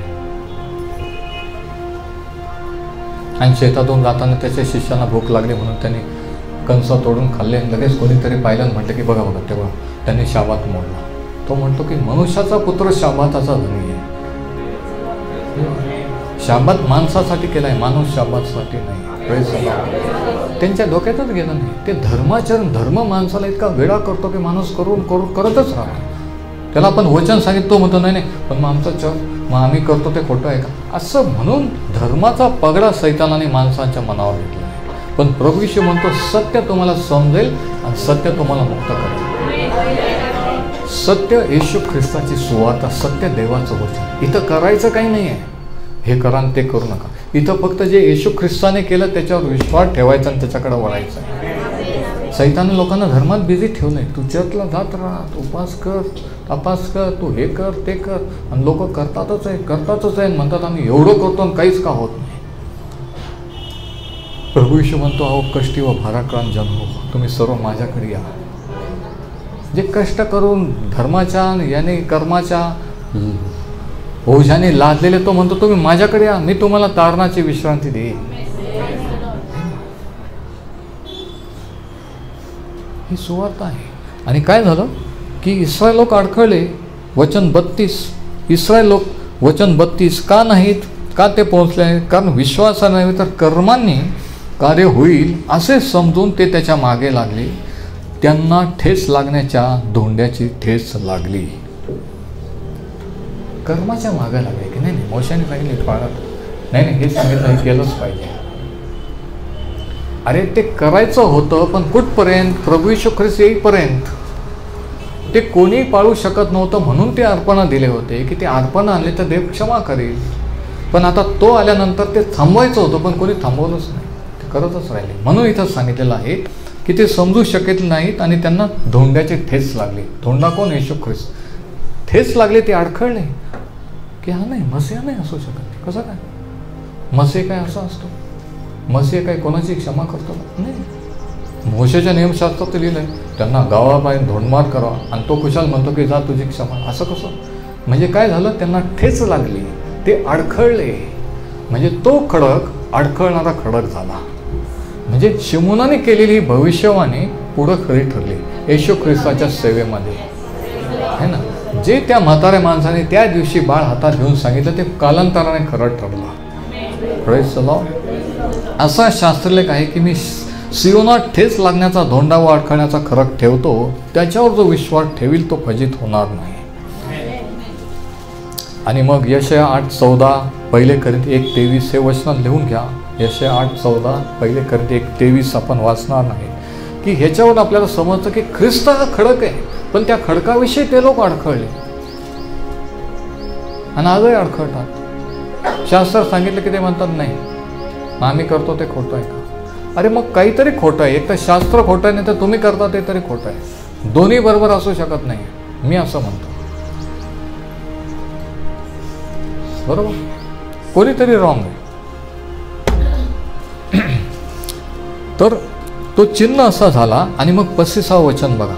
Speaker 1: आणि शेतातून जाताना त्याच्या शिष्यांना भूक लागली म्हणून त्यांनी कंस तोडून खाल्ले. आणि लगेच कोणीतरी पाहिलं आणि म्हटलं की बघा तेव्हा त्यांनी शाबात मोडला. तो म्हणतो की मनुष्याचा पुत्र शाबाताचा धनी आहे. शाबात माणसासाठी केलाय, माणूस शाबातसाठी नाही. Praise the Lord. त्यांच्या डोक्यातच गेलं नाही. ते धर्माचरण, धर्म माणसाला इतका वेळा करतो की माणूस करतच राहतो. त्याला आपण वचन सांगितलं, तो म्हणतो नाही नाही पण मग आमचं मग आम्ही करतो ते खोटं आहे का, असं म्हणून धर्माचा पगडा सैतानाने माणसांच्या मनावर घेतला आहे. पण प्रभू येशू म्हणतो सत्य तुम्हाला समजेल आणि सत्य तुम्हाला मुक्त करेल. सत्य येशू ख्रिस्ताची सुवार्ता, सत्य देवाचं वचन. इथं करायचं काही नाही आहे, हे करा आणि ते करू नका. इथं फक्त जे येशू ख्रिस्ताने केलं त्याच्यावर विश्वास ठेवायचा आणि त्याच्याकडे वळायचं आहे. सैताने लोकांना धर्मात बिझी ठेवलंय. तू चर्चला जात राहा, तू उपास कर, तपास कर, तू हे कर ते कर, आणि लोक करतातच आहे म्हणतात आम्ही एवढं करतो आणि काहीच का होत नाही. प्रभू येशू म्हणतो अहो कष्टी व भाराक्रांत जन हो, तुम्ही सर्व माझ्याकडे या. जे कष्ट करून धर्माच्या याने कर्माच्या ओझ्याने लादलेले, तो म्हणतो तुम्ही माझ्याकडे या, मी तुम्हाला तारणाची विश्रांती देईन. ही सुवार्ता आहे. आणि काय झालं की इस्रायल लोक अडखळले. वचन 32, इस्रायल लोक वचन 32 का नाहीत, का ते पोहोचले नाहीत, कारण विश्वासाने नव्हे तर कर्मांनी कार्य होईल असे समजून ते त्याच्या मागे लागले. त्यांना ठेस लागण्याच्या धोंड्याची ठेस लागली. कर्माच्या मागे लागले की नाही मोशाने सांगितले पाळत नाही, हे सांगितलं हे केलंच पाहिजे. अरे ते करायचं होतं पण कुठपर्यंत, प्रभू येशू ख्रिस्त येईपर्यंत. ते कोणी पाळू शकत नव्हतं म्हणून ते अर्पणा दिले होते की ते अर्पणा आणले तर देव क्षमा करेल. पण आता तो आल्यानंतर ते थांबवायचं होतं पण कोणी थांबवलंच नाही, ते करतच राहिले. म्हणून इथं सांगितलेलं आहे की ते समजू शकत नाहीत आणि त्यांना धोंड्याची ठेस लागली. धोंडा कोण, येशू ख्रिस्त. ठेस लागले, ते अडखळले की हा नाही मसीहा नाही असू शकत. कसं काय मसीहा काय असा असतो, मसीहा काय कोणाची क्षमा करतो नाही. मोशेच्या नियमशास्त्रात लिहिलंय त्यांना गावाबाहेर धोंडमार करा आणि तो कुशाल म्हणतो की जा तुझी क्षमा. असं कसं, म्हणजे काय झालं, त्यांना ठेच लागली, ते अडखळले. म्हणजे तो खडक अडखळणारा खडक झाला. म्हणजे शिमोनाने केलेली भविष्यवाणी पुढं खरी ठरली येशू ख्रिस्ताच्या सेवेमध्ये आहे ना. जे त्या म्हाताऱ्या माणसाने त्या दिवशी बाळ हातात घेऊन सांगितलं ते कालांतराने खरं ठरलं. Praise the Lord. असा शास्त्रलेख आहे की मी सियोनात ठेच लागण्याचा धोंडा व अडखळण्याचा खरक ठेवतो, त्याच्यावर जो विश्वास ठेवील तो फजित होणार नाही. आणि मग यशया 8:14 1 कोरिंथी 1:23 हे वचन लिहून घ्या. यशया 8:14 1 कोरिंथी 1:23 आपण वाचणार नाही की ह्याच्यावर आपल्याला समजतं की ख्रिस्त हा खडक आहे, पण त्या खडकाविषयी ते लोक अडखळले आणि आजही अडखळतात. शास्त्र सांगितलं की ते म्हणतात नाही आम्ही करतो ते खोटं आहे का. अरे मग काहीतरी खोटं आहे. एक तर शास्त्र खोटं आहे, नाही तर तुम्ही करता ते तरी खोटं आहे. दोन्ही बरोबर असू शकत नाही, मी असं म्हणतो. बरोबर, कोणीतरी रॉंग आहे. तर तो चिन्ह असा झाला. आणि मग 35वं वचन बघा.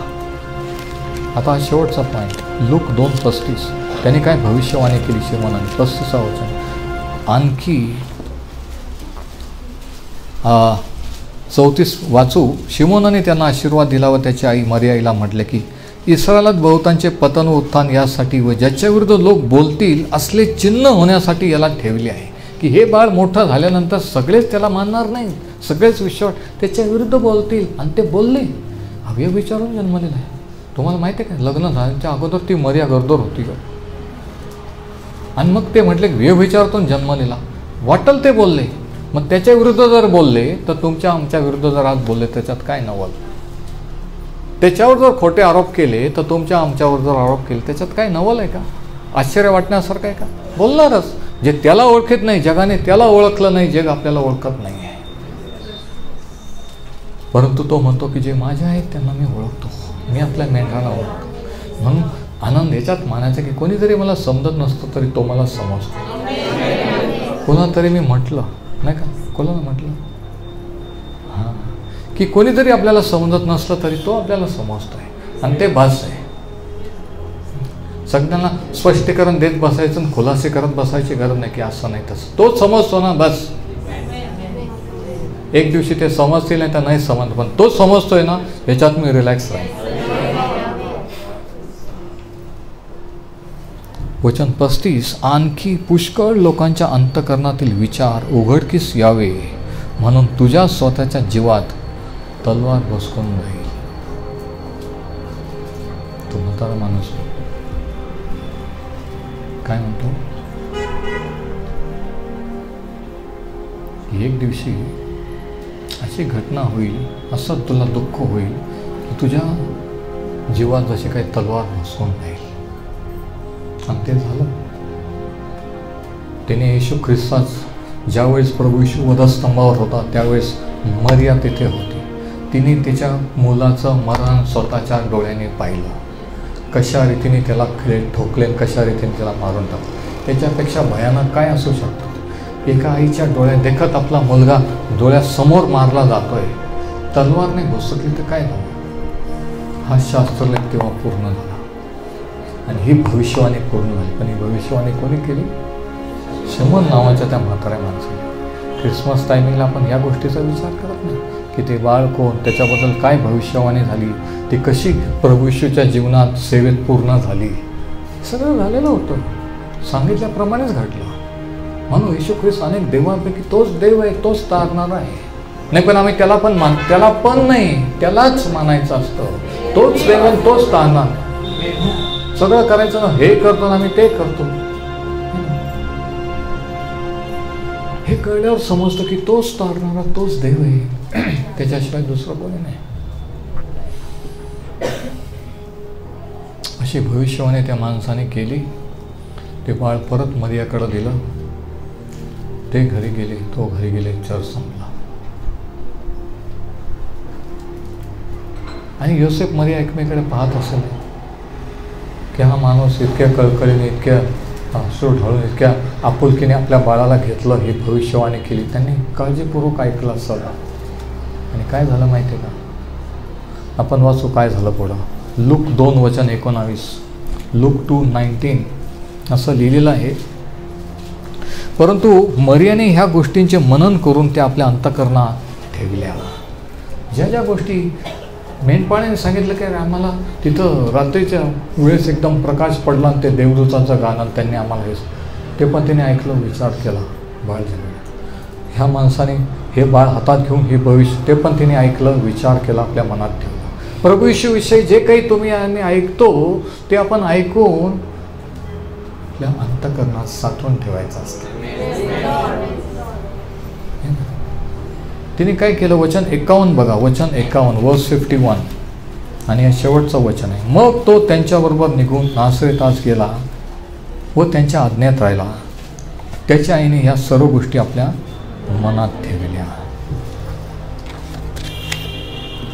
Speaker 1: आता हा शेवटचा पॉईंट, लूक 2:35 त्याने काय भविष्यवाणी केली शिमोनाने. 35वं वचन आणखी 34 वाचू. शिमोनाने त्यांना आशीर्वाद दिला व त्याची आई मरियाईला म्हटले की इस्रायलात बहुतांचे पतन व उत्थान यासाठी व ज्याच्या विरुद्ध लोक बोलतील असले चिन्ह होण्यासाठी याला ठेवले आहे. की हे बाळ मोठं झाल्यानंतर सगळेच त्याला मानणार नाही, सगळेच विश्वास त्याच्या विरुद्ध बोलतील. आणि ते बोलले. हवे विचारून जन्मलेला आहे. तुम्हाला माहिती आहे का, लग्न झाल्याच्या अगोदर ती मरिया गरोदर होती का. आणि मग ते म्हटले व्यभिचारातून जन्मलेला, वाटल ते बोलले. मग त्याच्या विरुद्ध जर बोलले तर तुमच्या आमच्या विरुद्ध जर आज बोलले त्याच्यात काय नवल. त्याच्यावर जर खोटे आरोप केले तर तुमच्या आमच्यावर जर आरोप केले त्याच्यात काय नवल आहे का, आश्चर्य वाटण्यासारखं आहे का. बोलणारच. जे त्याला ओळखत नाही, जगाने त्याला ओळखलं नाही, जग आपल्याला ओळखत नाही आहे. परंतु तो म्हणतो की जे माझे आहेत त्यांना मी ओळखतो, मी आपल्या मेंढराला ओळखतो. म्हणून आनंद याच्यात मानायचा की कोणी जरी मला समजत नसतं तरी तो मला समजतो. कोणाला तरी मी म्हटलं नाही का, कोणाला म्हटलं हां की कोणी जरी आपल्याला समजत नसलं तरी तो आपल्याला समजतो आहे आणि ते भास आहे. सगळ्यांना स्पष्टीकरण देत बसायचं आणि खुलासे करत बसायची गरज नाही की असं नाही तसं. तोच समजतो ना बस. एक दिवशी ते समजतील नाही तर नाही समज, पण तो समजतोय ना ह्याच्यात मी रिलॅक्स राहील. वचन 35, आणखी पुष्कळ लोकांच्या अंतःकरणातील विचार उघडकीस यावे म्हणून तुझ्या स्वतःच्या जीवात तलवार बसकून जाईल. तो म्हातारा माणूस काय म्हणतो, एक दिवशी अशी घटना होईल, असं तुला दुःख होईल की तुझ्या जीवात जशी काही तलवार बसवून जाईल. आणि ते झालं. त्याने येशू ख्रिस्ताच ज्यावेळेस प्रभू येशू वधस्तंभावर होता त्यावेळेस मरिया तिथे होती. तिने तिच्या मुलाचं मरण स्वतःच्या डोळ्याने पाहिलं. कशा रीतीने त्याला ठोकले, कशा रीतीने त्याला मारून टाकलं. त्याच्यापेक्षा भयानक काय असू शकतं. एका आईच्या डोळ्यात देखत आपला मुलगा डोळ्यासमोर मारला जातोय, तलवारने घुसकली तर काय झालं. हा शास्त्रलेख तेव्हा पूर्ण झाला आणि ही भविष्यवाणी पूर्ण झाली. पण ही भविष्यवाणी कोणी केली? शमोन नावाच्या त्या म्हाताऱ्या माणसाने. ख्रिसमस टायमिंगला आपण या गोष्टीचा विचार करत नाही की ते बाळ कोण, त्याच्याबद्दल काय भविष्यवाणी झाली, ती कशी प्रभू येशूच्या जीवनात सेवेत पूर्ण झाली. सगळं झालेलं होतं, सांगितल्याप्रमाणेच घडलं. म्हणून येशू ख्रिस्त अनेक देवांपैकी तोच देव आहे, तोच तारणारा आहे. नाही पण आम्ही त्याला पण नाही, त्यालाच मानायचं असतं. तोच देव आणि तोच तारणार. सगळं करायचं ना, हे करतो ना आम्ही ते करतो. हे कळल्यावर समजतं की तोच तारणारा तोच देव आहे, त्याच्याशिवाय दुसरं कोणी नाही. अशी भविष्यवाणी त्या माणसाने केली. ते बाळ परत मरियाकडे दिलं. ते घरी गेले, तो घरी गेले, चर्च संपला. आणि योसेफ मरिया एकमेकडे पाहत असेल की हा माणूस इतक्या कळकळीने, इतक्या अश्रू ढळून, इतक्या आपुलकीने आपल्या बाळाला घेतलं, ही भविष्यवाणी केली. त्यांनी काळजीपूर्वक ऐकलं असं. आणि काय झालं माहिती आहे का? आपण वाचू काय झालं पुढं. लूक 2:19, लूक 2:19 असं लिहिलेलं आहे. परंतु मरियाने ह्या गोष्टींचे मनन करून त्या आपल्या अंतःकरणात ठेवल्या. ज्या ज्या गोष्टी मेंढपाळाने सांगितलं की आम्हाला तिथं रात्रीच्या वेळेस एकदम प्रकाश पडला आणि ते देवदूतांचं गाणं त्यांनी आम्हाला हे, ते पण त्याने ऐकलं, विचार केला. बाळ झालं. ह्या माणसाने हे बाळ हातात घेऊन हे भविष्य, ते पण तिने ऐकलं, विचार केला, आपल्या मनात ठेवला. प्रभू येशूविषयी जे काही तुम्ही आम्ही ऐकतो ते आपण ऐकून आपल्या अंतःकरणात साठवून ठेवायचं असतं. तिने काय केलं? वचन 51 बघा, वचन 51 वर्स 51 आणि या शेवटचं वचन आहे. मग तो त्यांच्याबरोबर निघून नासरेतात गेला व त्यांच्या आज्ञेत राहिला. त्याच्या आईने या सर्व गोष्टी आपल्या मनात ठेवल्या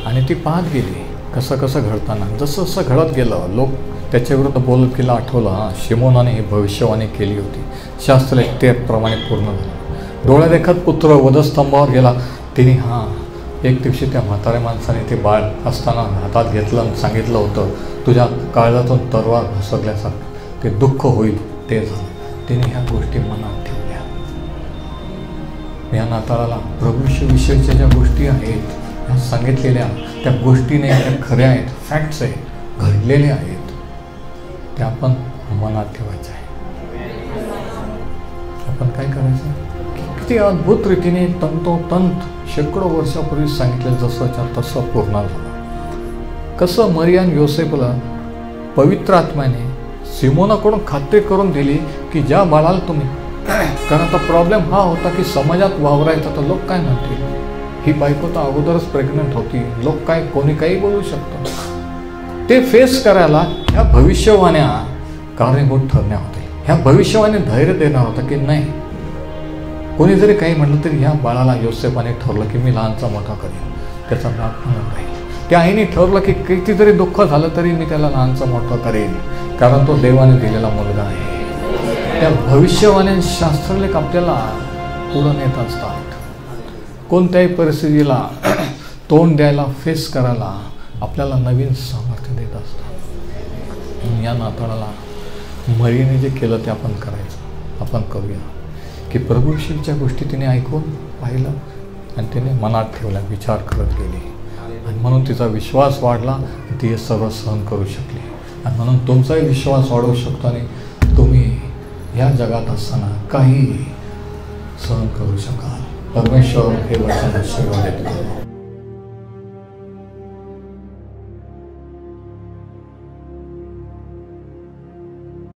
Speaker 1: आणि ती पाहत गेली कसं कसं घडताना. जसं जसं घडत गेलं लोक त्याच्याविरुद्ध बोलत गेला. आठवलं, हां शिमोनाने ही भविष्यवाणी केली होती. शास्त्र त्याप्रमाणे पूर्ण झालं. डोळ्यादेखत पुत्र वधस्तंभावर गेला. तिने एक दिवशी त्या म्हाताऱ्या माणसाने ते बाळ असताना हातात घेतलं आणि सांगितलं होतं, तुझ्या काळजातून तलवार घुसकल्यासारखं ते दुःख होईल. ते झालं. तिने ह्या गोष्टी मनात ठेवल्या. या नाताळाला प्रभूविषयीच्या ज्या गोष्टी आहेत ह्या सांगितलेल्या, त्या गोष्टीने त्या खऱ्या आहेत, फॅक्ट्स आहेत, घडलेल्या आहेत, त्या आपण मनात ठेवायचं आहे. आपण काय करायचं? किती अद्भुत रीतीने तंतोतंत शेकडो वर्षापूर्वी सांगितलं जसंच्या तसं पूर्ण झालं. कसं मरियान योसेफला पवित्र आत्म्याने सिमोनाकडून खात्री करून दिली की ज्या बाळाला तुम्ही, कारण आता प्रॉब्लेम हा होता की समाजात वावरायचा तर लोक काय म्हणतील, ही बायको तर अगोदरच प्रेग्नंट होती, लोक काय कोणी काही बोलू शकतं. ते फेस करायला ह्या भविष्यवाण्या कारणीभूत ठरण्या होत्या. ह्या भविष्यवाणी धैर्य देणार होता की नाही, कोणी जरी काही म्हटलं तरी ह्या बाळाला योसेफाने ठरलं की मी लहानचा मोठा करेन, त्याचा बाप म्हणून राहील. त्या आईने ठरलं की किती जरी दुःख झालं तरी मी त्याला लहानचा मोठा करेन, कारण तो देवाने दिलेला मुलगा आहे. त्या भविष्यवाणी शास्त्रलेख आपल्याला पुढं नेत असतात. कोणत्याही परिस्थितीला तोंड द्यायला, फेस करायला आपल्याला नवीन सामर्थ्य देत असतात. या नाताळाला मरियेने जे केलं ते आपण करायचं, आपण करूया की प्रभूविषयीच्या गोष्टी तिने ऐकून पाहिलं आणि तिने मनात ठेवला, विचार करत गेली आणि म्हणून तिचा विश्वास वाढला आणि ती हे सर्व सहन करू शकली. आणि म्हणून तुमचाही विश्वास वाढवू शकतो आणि तुम्ही ह्या जगात असताना काही सहन करू शकाल. परमेश्वर हे वचन आशीर्वादित करो.